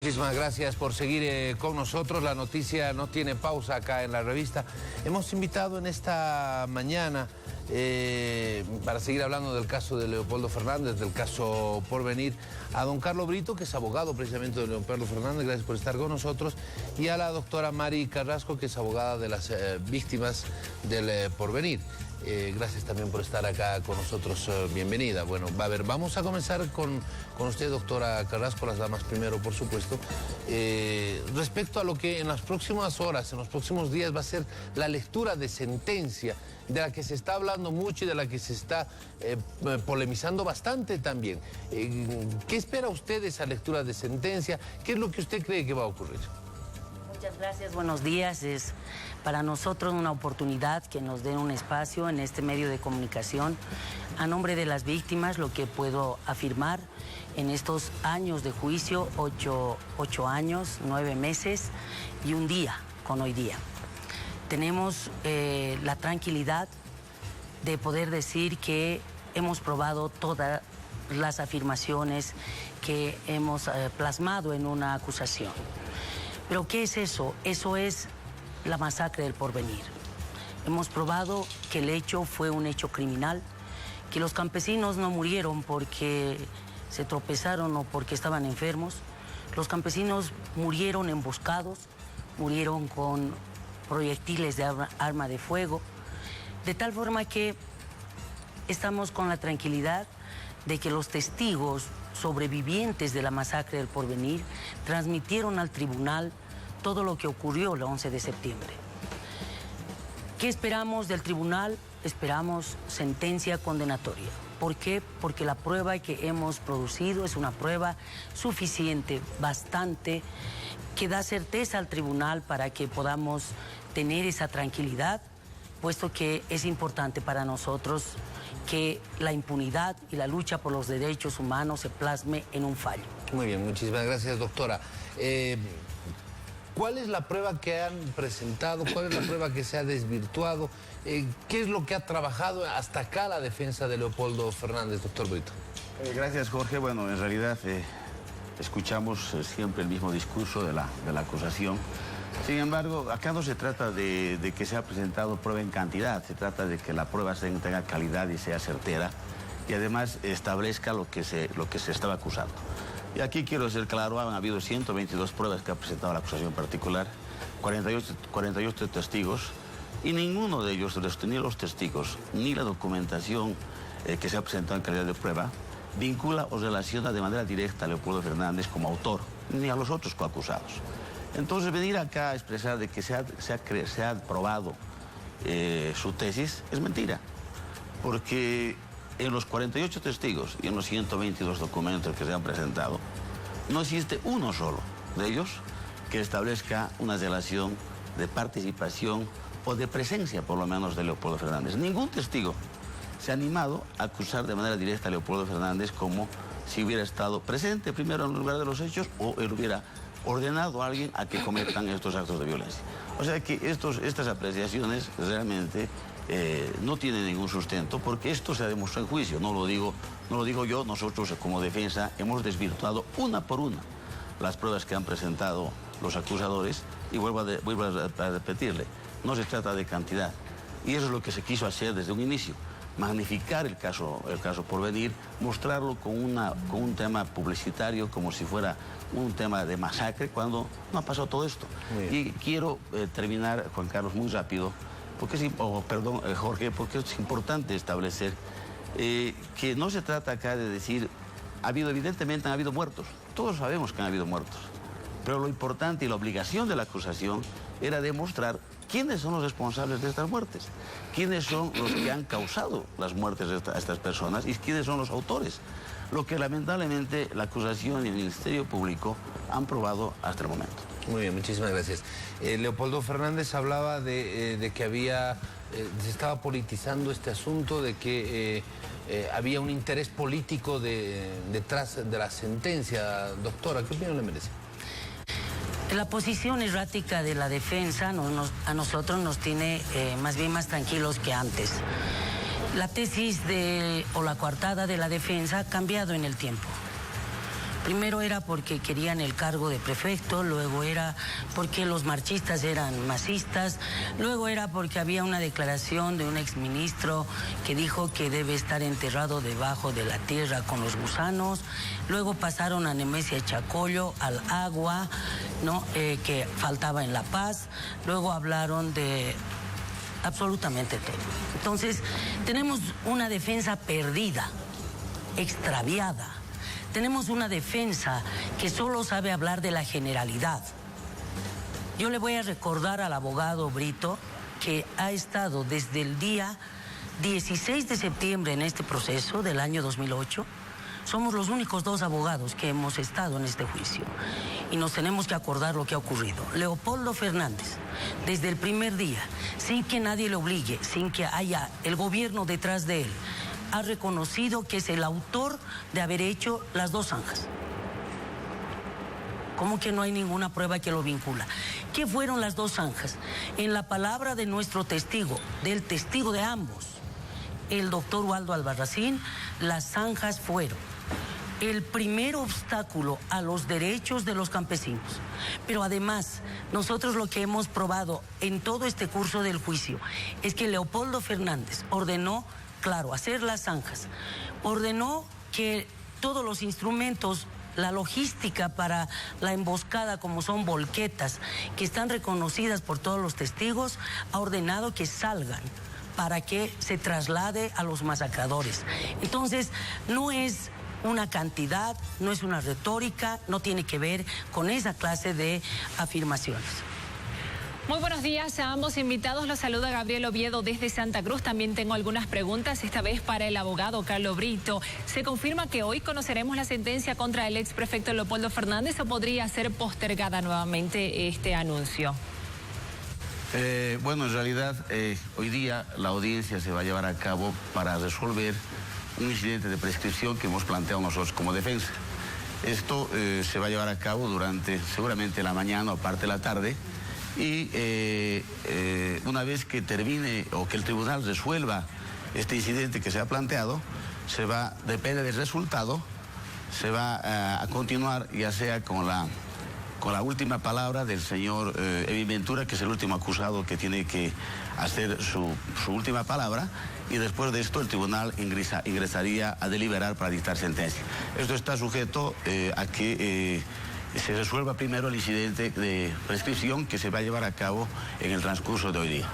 Muchísimas gracias por seguir con nosotros. La noticia no tiene pausa acá en la revista. Hemos invitado en esta mañana para seguir hablando del caso de Leopoldo Fernández, del caso Porvenir, a don Carlos Brito, que es abogado precisamente de Leopoldo Fernández, gracias por estar con nosotros, y a la doctora Mari Carrasco, que es abogada de las víctimas del Porvenir. Gracias también por estar acá con nosotros, bienvenida. Bueno, vamos a comenzar con usted, doctora Carrasco, las damas primero, por supuesto. Respecto a lo que en las próximas horas, en los próximos días va a ser la lectura de sentencia, de la que se está hablando mucho y de la que se está polemizando bastante también. ¿Qué espera usted de esa lectura de sentencia? ¿Qué es lo que usted cree que va a ocurrir? Muchas gracias, buenos días. Es para nosotros una oportunidad que nos den un espacio en este medio de comunicación. A nombre de las víctimas, lo que puedo afirmar en estos años de juicio, 8 años, 9 meses y un día con hoy día. Tenemos la tranquilidad de poder decir que hemos probado todas las afirmaciones que hemos plasmado en una acusación. ¿Pero qué es eso? Eso es la masacre del Porvenir. Hemos probado que el hecho fue un hecho criminal, que los campesinos no murieron porque se tropezaron o porque estaban enfermos. Los campesinos murieron emboscados, murieron con proyectiles de arma de fuego, de tal forma que estamos con la tranquilidad de que los testigos sobrevivientes de la masacre del Porvenir transmitieron al tribunal todo lo que ocurrió el 11 de septiembre. ¿Qué esperamos del tribunal? Esperamos sentencia condenatoria. ¿Por qué? Porque la prueba que hemos producido es una prueba suficiente, bastante, que da certeza al tribunal para que podamos tener esa tranquilidad, puesto que es importante para nosotros que la impunidad y la lucha por los derechos humanos se plasme en un fallo. Muy bien, muchísimas gracias, doctora. ¿Cuál es la prueba que han presentado? ¿Cuál es la prueba que se ha desvirtuado? ¿Qué es lo que ha trabajado hasta acá la defensa de Leopoldo Fernández, doctor Brito? Gracias, Jorge. Bueno, en realidad escuchamos siempre el mismo discurso de la acusación. Sin embargo, acá no se trata de que se ha presentado prueba en cantidad, se trata de que la prueba tenga calidad y sea certera y además establezca lo que se estaba acusando. Y aquí quiero ser claro, han habido 122 pruebas que ha presentado la acusación particular, 48 testigos, y ninguno de ellos, ni los testigos, ni la documentación que se ha presentado en calidad de prueba, vincula o relaciona de manera directa a Leopoldo Fernández como autor, ni a los otros coacusados. Entonces, venir acá a expresar de que se ha probado su tesis es mentira, porque en los 48 testigos y en los 122 documentos que se han presentado, no existe uno solo de ellos que establezca una relación de participación o de presencia, por lo menos, de Leopoldo Fernández. Ningún testigo se ha animado a acusar de manera directa a Leopoldo Fernández como si hubiera estado presente primero en el lugar de los hechos o él hubiera ordenado a alguien a que cometan estos actos de violencia. O sea que estas apreciaciones realmente no tienen ningún sustento porque esto se ha demostrado en juicio. No lo digo yo, nosotros como defensa hemos desvirtuado una por una las pruebas que han presentado los acusadores y vuelvo a repetirle, no se trata de cantidad. Y eso es lo que se quiso hacer desde un inicio. Magnificar el caso Porvenir, mostrarlo con un tema publicitario como si fuera un tema de masacre cuando no ha pasado todo esto. Y quiero terminar, Juan Carlos, muy rápido, porque Jorge, porque es importante establecer que no se trata acá de decir, evidentemente han habido muertos, todos sabemos que han habido muertos, pero lo importante y la obligación de la acusación era demostrar quiénes son los responsables de estas muertes, quiénes son los que han causado las muertes de estas personas y quiénes son los autores, lo que lamentablemente la acusación y el Ministerio Público han probado hasta el momento. Muy bien, muchísimas gracias. Leopoldo Fernández hablaba de que se estaba politizando este asunto, de que había un interés político detrás de la sentencia. Doctora, ¿qué opinión le merece? La posición errática de la defensa a nosotros nos tiene más bien más tranquilos que antes. La tesis o la coartada de la defensa ha cambiado en el tiempo. Primero era porque querían el cargo de prefecto, luego era porque los marchistas eran masistas, luego era porque había una declaración de un exministro que dijo que debe estar enterrado debajo de la tierra con los gusanos, luego pasaron a Nemesia Chacollo, al agua, ¿no? Que faltaba en La Paz, luego hablaron de absolutamente todo. Entonces, tenemos una defensa perdida, extraviada. Tenemos una defensa que solo sabe hablar de la generalidad. Yo le voy a recordar al abogado Brito que ha estado desde el día 16 de septiembre en este proceso del año 2008. Somos los únicos 2 abogados que hemos estado en este juicio y nos tenemos que acordar lo que ha ocurrido. Leopoldo Fernández, desde el primer día, sin que nadie le obligue, sin que haya el gobierno detrás de él, ha reconocido que es el autor de haber hecho las 2 zanjas. ¿Cómo que no hay ninguna prueba que lo vincula? ¿Qué fueron las 2 zanjas? En la palabra de nuestro testigo, del testigo de ambos, el doctor Waldo Albarracín, las zanjas fueron el primer obstáculo a los derechos de los campesinos. Pero además, nosotros lo que hemos probado en todo este curso del juicio es que Leopoldo Fernández ordenó, claro, hacer las zanjas, ordenó que todos los instrumentos, la logística para la emboscada, como son volquetas, que están reconocidas por todos los testigos, ha ordenado que salgan para que se traslade a los masacradores. Entonces, no es una cantidad, no es una retórica, no tiene que ver con esa clase de afirmaciones. Muy buenos días a ambos invitados. Los saluda Gabriel Oviedo desde Santa Cruz. También tengo algunas preguntas, esta vez para el abogado Carlos Brito. ¿Se confirma que hoy conoceremos la sentencia contra el exprefecto Leopoldo Fernández o podría ser postergada nuevamente este anuncio? Bueno, en realidad, hoy día la audiencia se va a llevar a cabo para resolver un incidente de prescripción que hemos planteado nosotros como defensa. Esto se va a llevar a cabo durante seguramente la mañana o parte de la tarde y una vez que termine o que el tribunal resuelva este incidente que se ha planteado, depende del resultado, se va a continuar ya sea con la última palabra del señor Evi Ventura, que es el último acusado que tiene que hacer su última palabra, y después de esto el tribunal ingresaría a deliberar para dictar sentencia. Esto está sujeto a que se resuelva primero el incidente de prescripción que se va a llevar a cabo en el transcurso de hoy día.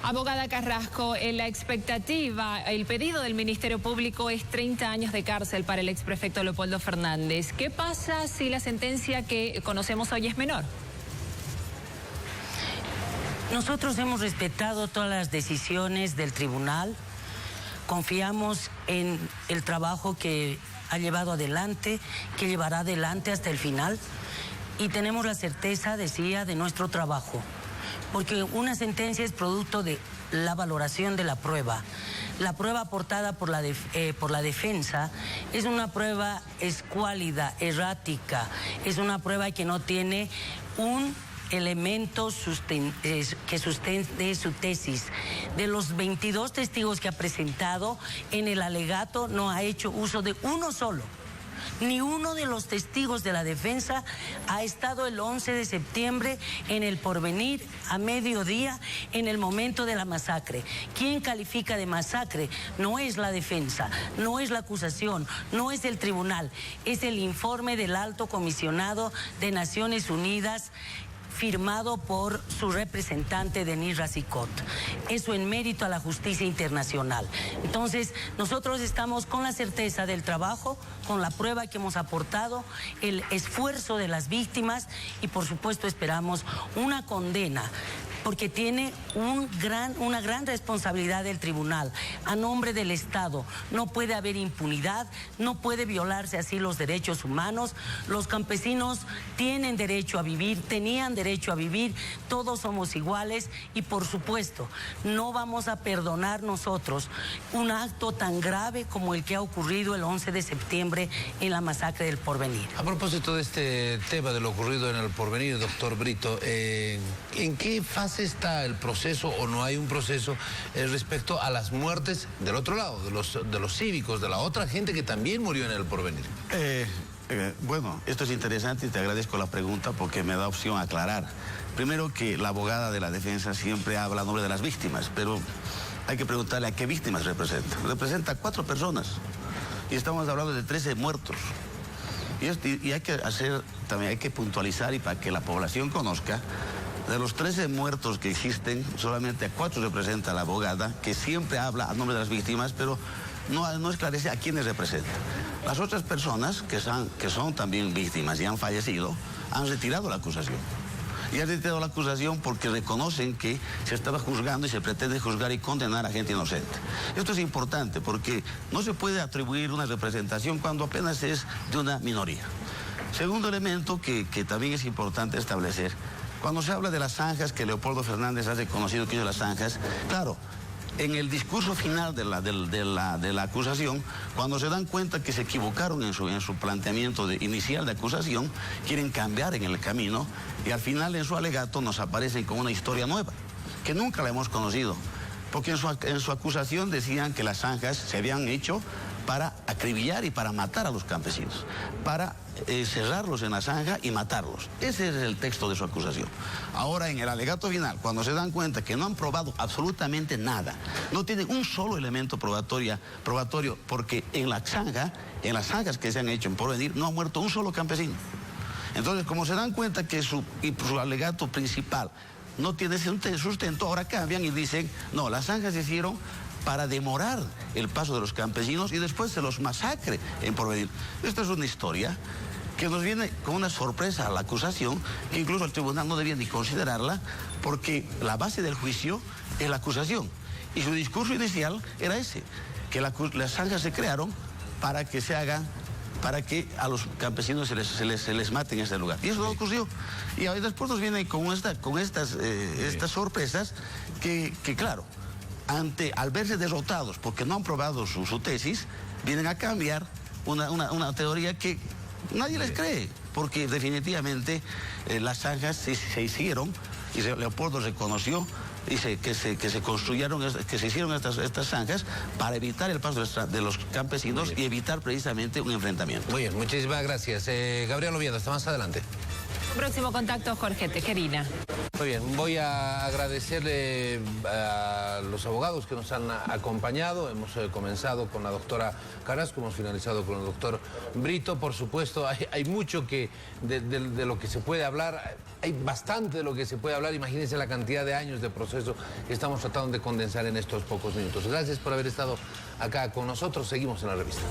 Abogada Carrasco, la expectativa, el pedido del Ministerio Público es 30 años de cárcel para el exprefecto Leopoldo Fernández. ¿Qué pasa si la sentencia que conocemos hoy es menor? Nosotros hemos respetado todas las decisiones del tribunal, confiamos en el trabajo que ha llevado adelante, que llevará adelante hasta el final, y tenemos la certeza, decía, de nuestro trabajo. Porque una sentencia es producto de la valoración de la prueba. La prueba aportada por la defensa es una prueba escuálida, errática, es una prueba que no tiene un elemento que sustente su tesis. De los 22 testigos que ha presentado, en el alegato no ha hecho uso de uno solo. Ni uno de los testigos de la defensa ha estado el 11 de septiembre en el Porvenir a mediodía en el momento de la masacre. ¿Quién califica de masacre? No es la defensa, no es la acusación, no es el tribunal, es el informe del Alto Comisionado de Naciones Unidas firmado por su representante Denis Racicot. Eso en mérito a la justicia internacional. Entonces, nosotros estamos con la certeza del trabajo, con la prueba que hemos aportado, el esfuerzo de las víctimas y por supuesto esperamos una condena, porque tiene una gran responsabilidad del tribunal a nombre del Estado. No puede haber impunidad, no puede violarse así los derechos humanos. Los campesinos tienen derecho a vivir, tenían derecho a vivir, todos somos iguales y por supuesto no vamos a perdonar nosotros un acto tan grave como el que ha ocurrido el 11 de septiembre en la masacre del Porvenir. A propósito de este tema de lo ocurrido en el Porvenir, doctor Brito, ¿en qué fase además está el proceso o no hay un proceso respecto a las muertes del otro lado, de los cívicos, de la otra gente que también murió en el Porvenir. Bueno, esto es interesante y te agradezco la pregunta porque me da opción a aclarar. Primero que la abogada de la defensa siempre habla a nombre de las víctimas, pero hay que preguntarle a qué víctimas representa. Representa a 4 personas y estamos hablando de 13 muertos. Y hay que hacer, también hay que puntualizar y para que la población conozca, de los 13 muertos que existen, solamente a 4 representa la abogada, que siempre habla a nombre de las víctimas, pero no esclarece a quiénes representa. Las otras personas que son también víctimas y han fallecido, han retirado la acusación. Y han retirado la acusación porque reconocen que se estaba juzgando y se pretende juzgar y condenar a gente inocente. Esto es importante porque no se puede atribuir una representación cuando apenas es de una minoría. Segundo elemento que también es importante establecer, cuando se habla de las zanjas, que Leopoldo Fernández ha reconocido que hizo las zanjas, claro, en el discurso final de la acusación, cuando se dan cuenta que se equivocaron en su planteamiento inicial de acusación, quieren cambiar en el camino y al final en su alegato nos aparecen con una historia nueva, que nunca la hemos conocido, porque en su acusación decían que las zanjas se habían hecho para acribillar y para matar a los campesinos, para cerrarlos en la zanja y matarlos. Ese es el texto de su acusación. Ahora, en el alegato final, cuando se dan cuenta que no han probado absolutamente nada, no tienen un solo elemento probatorio, porque en las zanjas que se han hecho en Porvenir, no ha muerto un solo campesino. Entonces, como se dan cuenta que su alegato principal no tiene sustento, ahora cambian y dicen, no, las zanjas se hicieron para demorar el paso de los campesinos y después se los masacre en Porvenir. Esta es una historia que nos viene con una sorpresa a la acusación, que incluso el tribunal no debía ni considerarla, porque la base del juicio es la acusación. Y su discurso inicial era ese, que las zanjas se crearon para que a los campesinos se les mate en ese lugar. Y eso no ocurrió. Y después nos viene con estas sorpresas que claro, al verse derrotados porque no han probado su tesis, vienen a cambiar una teoría que nadie les cree, porque definitivamente las zanjas se hicieron y Leopoldo reconoció que se construyeron, que se hicieron estas zanjas para evitar el paso de los campesinos y evitar precisamente un enfrentamiento. Muy bien, muchísimas gracias. Gabriel Oviedo, hasta más adelante. Próximo contacto, Jorge Tejerina. Muy bien, voy a agradecerle a los abogados que nos han acompañado. Hemos comenzado con la doctora Carrasco, hemos finalizado con el doctor Brito. Por supuesto, hay mucho de lo que se puede hablar, hay bastante de lo que se puede hablar. Imagínense la cantidad de años de proceso que estamos tratando de condensar en estos pocos minutos. Gracias por haber estado acá con nosotros. Seguimos en la revista.